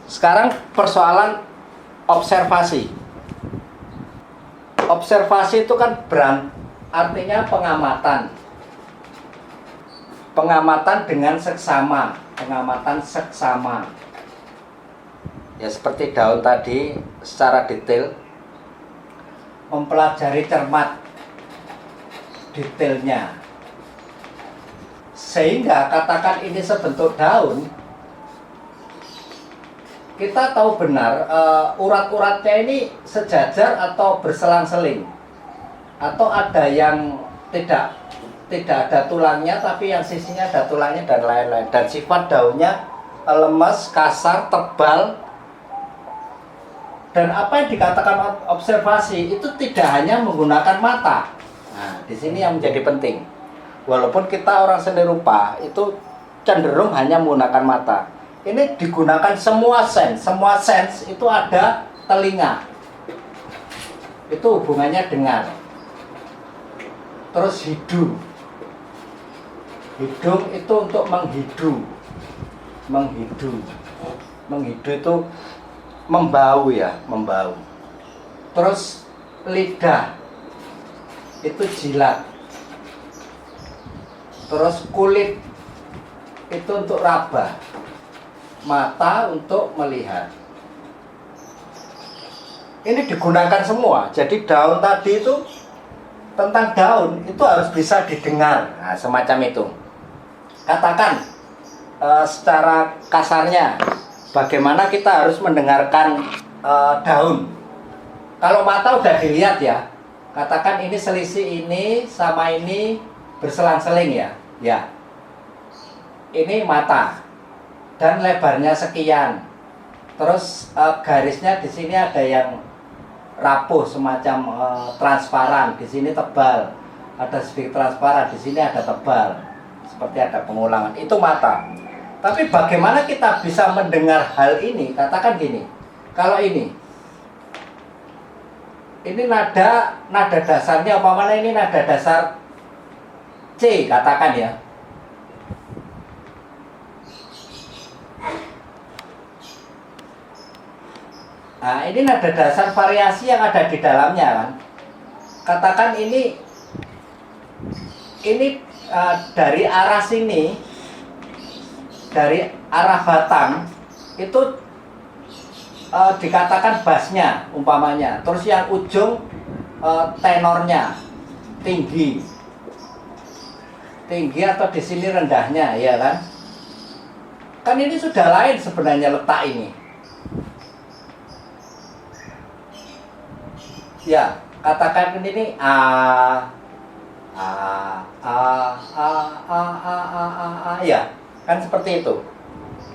Sekarang persoalan observasi. Observasi itu kan artinya pengamatan. Pengamatan dengan seksama, pengamatan seksama. Ya seperti daun tadi secara detail, mempelajari cermat detailnya. Sehingga katakan ini sebentuk daun, kita tahu benar urat-uratnya ini sejajar atau berselang-seling, atau ada yang tidak ada tulangnya tapi yang sisinya ada tulangnya dan lain-lain. Dan sifat daunnya lemes, kasar, tebal. Dan apa yang dikatakan observasi itu tidak hanya menggunakan mata. Nah, di sini yang menjadi penting. Walaupun kita orang seni rupa itu cenderung hanya menggunakan mata. Ini digunakan semua sense itu ada telinga. Itu hubungannya dengar. Terus hidung. Hidung itu untuk menghidu. Menghidu itu membau ya, membau. Terus lidah itu jilat. Terus kulit itu untuk raba. Mata untuk melihat. Ini digunakan semua. Jadi daun tadi itu, tentang daun itu harus bisa didengar. Nah, semacam itu. Katakan secara kasarnya, bagaimana kita harus mendengarkan daun. Kalau mata udah dilihat ya. Katakan ini selisih ini sama ini berselang-seling ya. Ya. Ini mata. Dan lebarnya sekian. Terus garisnya di sini ada yang rapuh semacam transparan, di sini tebal. Ada sedikit transparan, di sini ada tebal. Seperti ada pengulangan. Itu mata. Tapi bagaimana kita bisa mendengar hal ini? Katakan gini. Kalau ini nada dasarnya umpamanya ini nada dasar C katakan ya. Nah, ini nada dasar variasi yang ada di dalamnya kan. Katakan ini dari arah sini, dari arah batang itu dikatakan bassnya umpamanya. Terus yang ujung tenornya tinggi atau di sini rendahnya, ya kan? Kan ini sudah lain sebenarnya letak ini. Ya, katakan ini ya, kan seperti itu.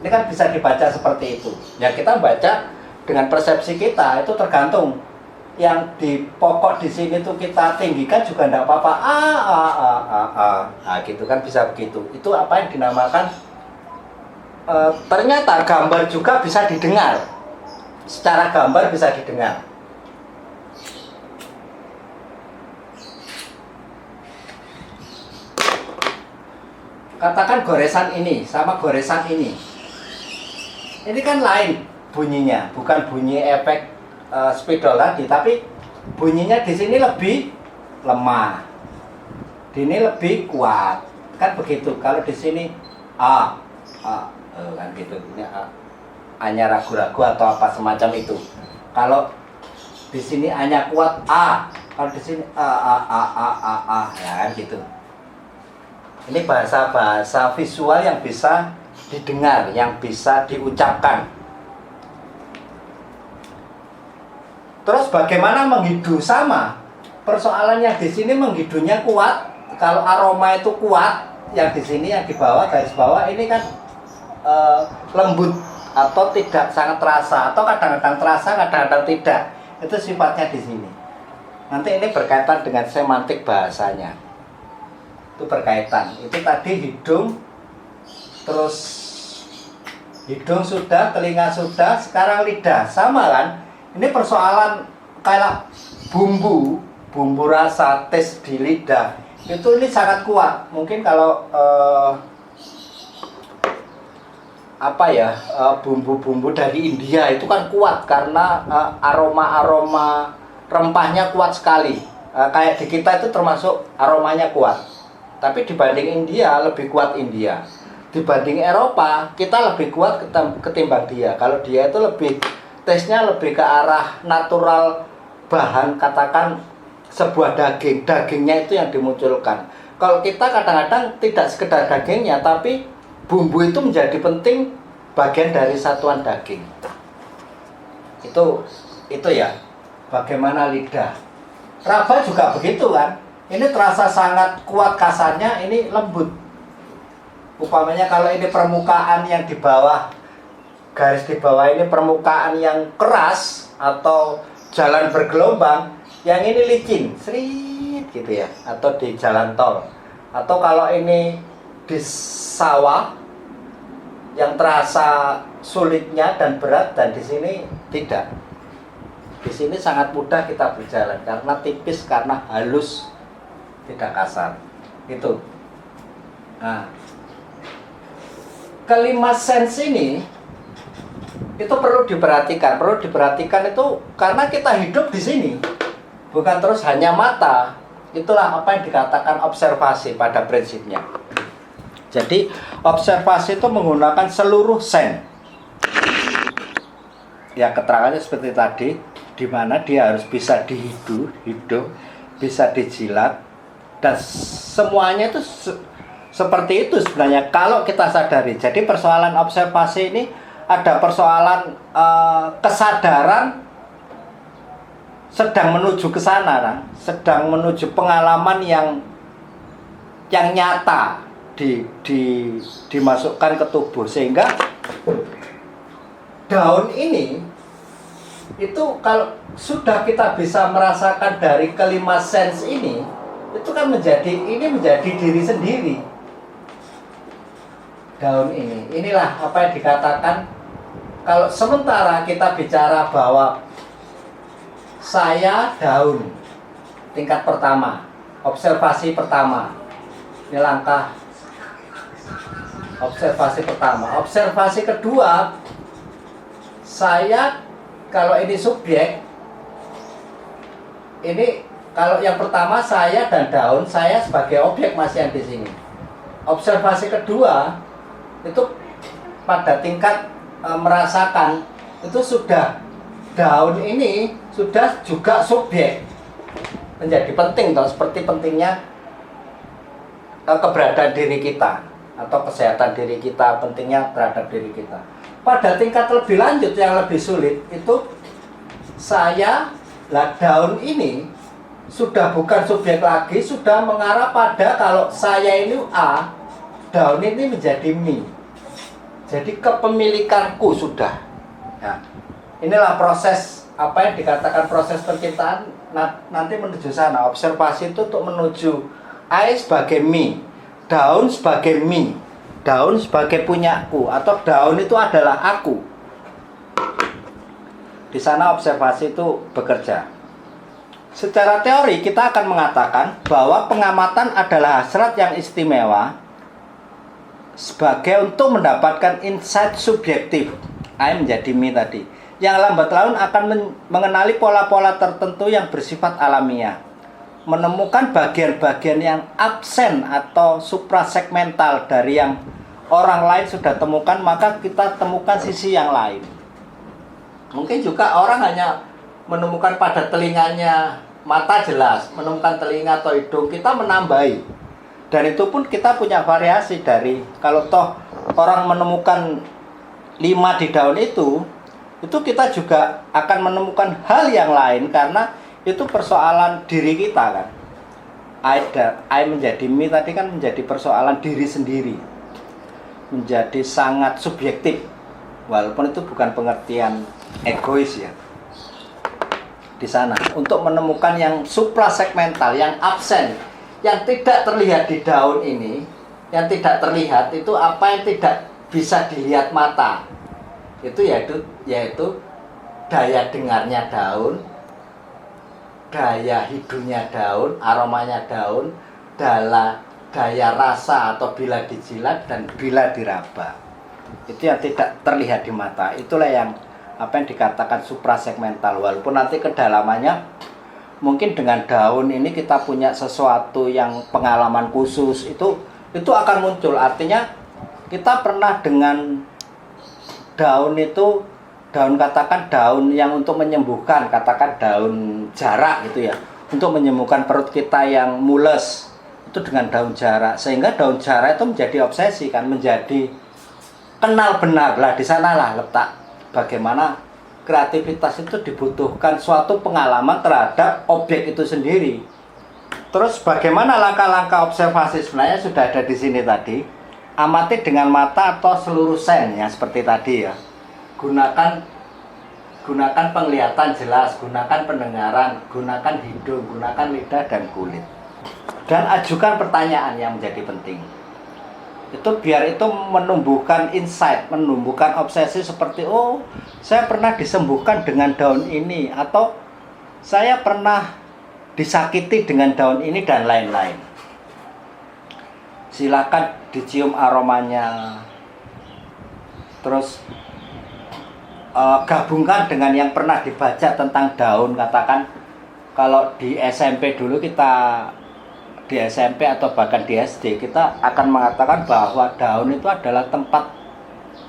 Ini kan bisa dibaca seperti itu. Ya kita baca dengan persepsi kita itu tergantung. Yang di pokok di sini tuh kita tinggikan juga enggak apa-apa. Nah, gitu kan bisa begitu. Itu apa yang dinamakan ternyata gambar juga bisa didengar. Secara gambar bisa didengar. Katakan goresan ini sama goresan ini. Ini kan lain bunyinya, bukan bunyi efek spidol tadi, tapi bunyinya di sini lebih lemah. Di ini lebih kuat. Kan begitu. Kalau di sini kan gitu. Ini hanya ragu-ragu atau apa semacam itu. Kalau di sini hanya kuat kalau di sini ya kan gitu. Ini bahasa visual yang bisa didengar, yang bisa diucapkan. Terus bagaimana menghidu? Sama. Persoalannya di sini menghidunya kuat. Kalau aroma itu kuat, yang di sini yang di bawah garis bawah ini kan lembut atau tidak sangat terasa, atau kadang-kadang terasa, kadang-kadang tidak. Itu sifatnya di sini. Nanti ini berkaitan dengan semantik bahasanya. Itu berkaitan. Itu tadi hidung, terus hidung sudah, telinga sudah, sekarang lidah. Sama kan? Ini persoalan kayak bumbu rasa, tes di lidah. Itu ini sangat kuat. Mungkin kalau bumbu-bumbu dari India itu kan kuat karena aroma-aroma rempahnya kuat sekali. Kayak di kita itu termasuk aromanya kuat. Tapi dibanding India lebih kuat India. Dibanding Eropa kita lebih kuat ketimbang dia. Kalau dia itu lebih tesnya lebih ke arah natural, bahan katakan sebuah dagingnya itu yang dimunculkan. Kalau kita kadang-kadang tidak sekedar dagingnya, tapi bumbu itu menjadi penting bagian dari satuan daging. Itu ya, bagaimana lidah. Raba juga begitu kan. Ini terasa sangat kuat kasarnya, ini lembut. Umpamanya kalau ini permukaan yang di bawah, garis di bawah ini permukaan yang keras atau jalan bergelombang, yang ini licin, srit gitu ya, atau di jalan tol. Atau kalau ini di sawah yang terasa sulitnya dan berat, dan di sini tidak. Di sini sangat mudah kita berjalan karena tipis, karena halus, tidak kasar. Itu. Nah, kelima sense ini itu perlu diperhatikan. Perlu diperhatikan itu karena kita hidup di sini, bukan terus hanya mata. Itulah apa yang dikatakan observasi pada prinsipnya. Jadi observasi itu menggunakan seluruh sen. Ya, keterangannya seperti tadi, di mana dia harus bisa dihidup, bisa dijilat, dan semuanya itu seperti itu sebenarnya kalau kita sadari. Jadi persoalan observasi ini ada persoalan kesadaran sedang menuju ke sana, kan? Sedang menuju pengalaman yang nyata dimasukkan ke tubuh, sehingga daun ini itu kalau sudah kita bisa merasakan dari kelima sense ini, itu kan menjadi diri sendiri. Daun ini, inilah apa yang dikatakan, kalau sementara kita bicara bahwa saya daun, tingkat pertama, observasi pertama, ini langkah observasi pertama. Observasi kedua, saya, kalau ini subjek, ini kalau yang pertama saya dan daun, saya sebagai objek masih yang di sini. Observasi kedua itu pada tingkat merasakan, itu sudah daun ini sudah juga subjek, menjadi penting toh, seperti pentingnya keberadaan diri kita atau kesehatan diri kita, pentingnya terhadap diri kita. Pada tingkat lebih lanjut yang lebih sulit itu saya, daun ini sudah bukan subjek lagi, sudah mengarah pada kalau saya ini A, daun ini menjadi me. Jadi kepemilikanku sudah. Nah, inilah proses apa yang dikatakan proses penciptaan nanti menuju sana. Observasi itu untuk menuju I sebagai me, daun sebagai me, daun sebagai punyaku, atau daun itu adalah aku. Di sana observasi itu bekerja. Secara teori kita akan mengatakan bahwa pengamatan adalah hasrat yang istimewa sebagai untuk mendapatkan insight subjektif, I menjadi me tadi, yang lambat laun akan mengenali pola-pola tertentu yang bersifat alamiah, menemukan bagian-bagian yang absen atau suprasegmental dari yang orang lain sudah temukan, maka kita temukan sisi yang lain. Mungkin juga orang hanya menemukan pada telinganya, mata jelas, menemukan telinga atau hidung, kita menambahi. Dan itu pun kita punya variasi dari, kalau toh orang menemukan 5 di daun itu kita juga akan menemukan hal yang lain, karena itu persoalan diri kita kan. I menjadi me tadi kan menjadi persoalan diri sendiri, menjadi sangat subjektif, walaupun itu bukan pengertian egois ya. Di sana untuk menemukan yang suprasegmental, yang absen, yang tidak terlihat di daun ini, yang tidak terlihat itu apa yang tidak bisa dilihat mata. Itu yaitu daya dengarnya daun, daya hidungnya daun, aromanya daun, daya rasa atau bila dijilat dan bila diraba. itu yang tidak terlihat di mata. Itulah yang apa yang dikatakan suprasegmental. Walaupun nanti kedalamannya mungkin dengan daun ini kita punya sesuatu yang pengalaman khusus, itu akan muncul. Artinya kita pernah dengan daun itu, daun katakan daun yang untuk menyembuhkan, katakan daun jarak gitu ya, untuk menyembuhkan perut kita yang mules, itu dengan daun jarak. Sehingga daun jarak itu menjadi obsesi kan, menjadi kenal benar lah. Di sanalah letak bagaimana kreativitas itu dibutuhkan suatu pengalaman terhadap objek itu sendiri. Terus bagaimana langkah-langkah observasi sebenarnya sudah ada di sini tadi. Amati dengan mata atau seluruh sen ya, seperti tadi ya. Gunakan penglihatan jelas, gunakan pendengaran, gunakan hidung, gunakan lidah dan kulit. Dan ajukan pertanyaan yang menjadi penting. Itu biar itu menumbuhkan insight, menumbuhkan obsesi seperti, oh saya pernah disembuhkan dengan daun ini, atau saya pernah disakiti dengan daun ini, dan lain-lain. Silakan dicium aromanya. Terus gabungkan dengan yang pernah dibaca tentang daun. Katakan kalau di SMP dulu kita, di SMP atau bahkan di SD, kita akan mengatakan bahwa daun itu adalah tempat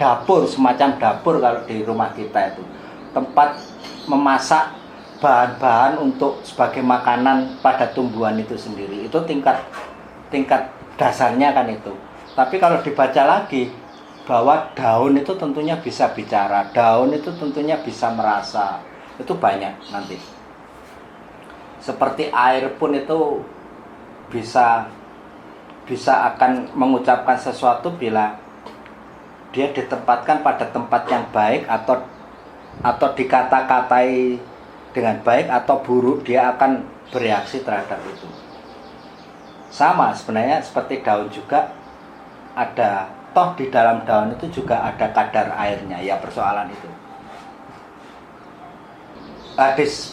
dapur, semacam dapur kalau di rumah kita itu. Tempat memasak bahan-bahan untuk sebagai makanan pada tumbuhan itu sendiri. Itu tingkat dasarnya kan itu. Tapi kalau dibaca lagi bahwa daun itu tentunya bisa bicara, daun itu tentunya bisa merasa, itu banyak nanti. Seperti air pun itu bisa akan mengucapkan sesuatu bila dia ditempatkan pada tempat yang baik, atau dikata-katai dengan baik atau buruk, dia akan bereaksi terhadap itu. Sama sebenarnya seperti daun juga ada, toh di dalam daun itu juga ada kadar airnya ya, persoalan itu.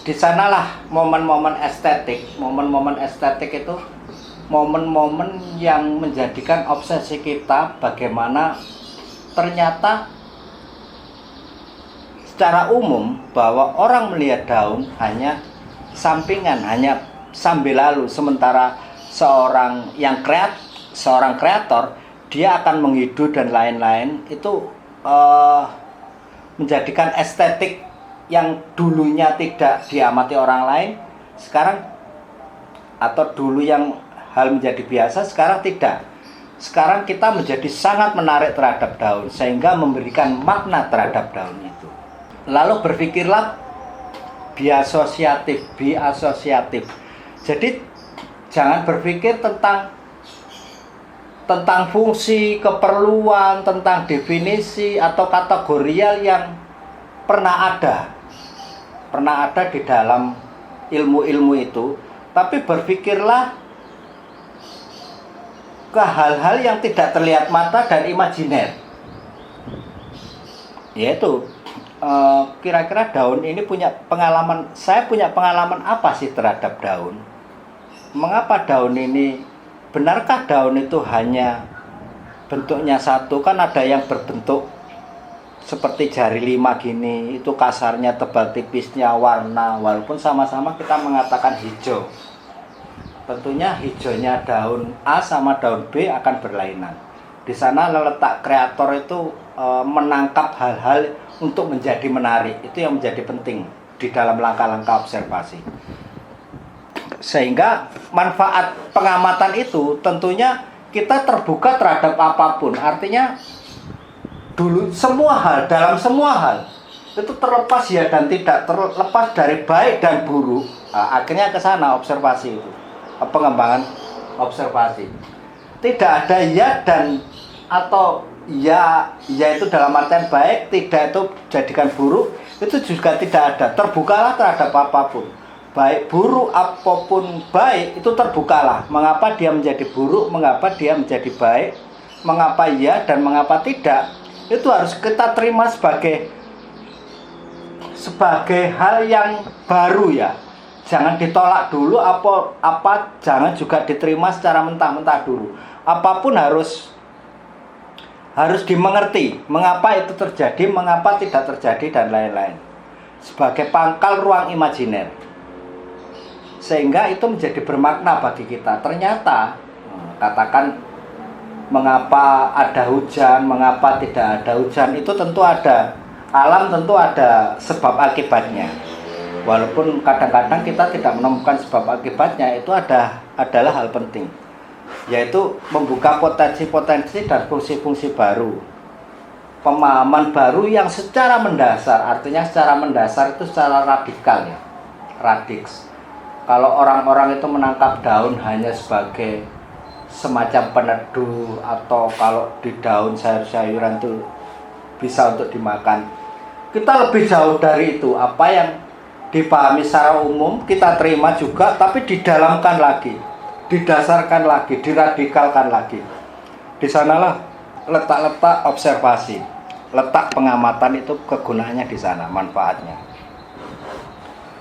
Di sanalah momen-momen estetik itu momen-momen yang menjadikan obsesi kita bagaimana ternyata secara umum bahwa orang melihat daun hanya sampingan, hanya sambil lalu, sementara seorang kreator dia akan menghidu dan lain-lain, itu menjadikan estetik yang dulunya tidak diamati orang lain sekarang, atau dulu yang hal menjadi biasa sekarang tidak. Sekarang kita menjadi sangat menarik terhadap daun sehingga memberikan makna terhadap daun itu. Lalu berpikirlah biasosiatif. Jadi jangan berpikir tentang fungsi, keperluan, tentang definisi atau kategorial yang pernah ada di dalam ilmu-ilmu itu, tapi berpikirlah ke hal-hal yang tidak terlihat mata dan imajiner. Yaitu kira-kira daun ini punya pengalaman, saya punya pengalaman apa sih terhadap daun? Mengapa daun ini, benarkah daun itu hanya bentuknya satu? Kan ada yang berbentuk seperti jari 5 gini, itu kasarnya, tebal tipisnya, warna, walaupun sama-sama kita mengatakan hijau. Tentunya hijaunya daun A sama daun B akan berlainan. Di sana letak kreator itu menangkap hal-hal untuk menjadi menarik. Itu yang menjadi penting di dalam langkah-langkah observasi. Sehingga manfaat pengamatan itu tentunya kita terbuka terhadap apapun. Artinya dulu dalam semua hal itu terlepas ya dan tidak terlepas dari baik dan buruk. Nah, akhirnya ke sana observasi itu, pengembangan observasi. Tidak ada ya dan atau ya itu dalam artian baik, tidak itu jadikan buruk, itu juga tidak ada. Terbukalah terhadap apapun, baik buruk apapun baik, itu terbukalah. Mengapa dia menjadi buruk, mengapa dia menjadi baik, mengapa ya dan mengapa tidak, itu harus kita terima sebagai hal yang baru ya. Jangan ditolak dulu, jangan juga diterima secara mentah-mentah dulu. Apapun harus harus dimengerti mengapa itu terjadi, mengapa tidak terjadi, dan lain-lain. Sebagai pangkal ruang imajiner. Sehingga itu menjadi bermakna bagi kita. Ternyata, katakan mengapa ada hujan, mengapa tidak ada hujan, itu tentu ada. Alam tentu ada sebab akibatnya. Walaupun kadang-kadang kita tidak menemukan sebab akibatnya, itu adalah hal penting. Yaitu membuka potensi-potensi dan fungsi-fungsi baru. Pemahaman baru yang secara mendasar, artinya secara mendasar itu secara radikal ya. Radiks. Kalau orang-orang itu menangkap daun hanya sebagai semacam peneduh, atau kalau di daun sayur-sayuran itu bisa untuk dimakan, kita lebih jauh dari itu. Apa yang dipahami secara umum kita terima juga, tapi didalamkan lagi, didasarkan lagi, diradikalkan lagi. Di sanalah letak-letak observasi, letak pengamatan itu kegunaannya di sana, manfaatnya.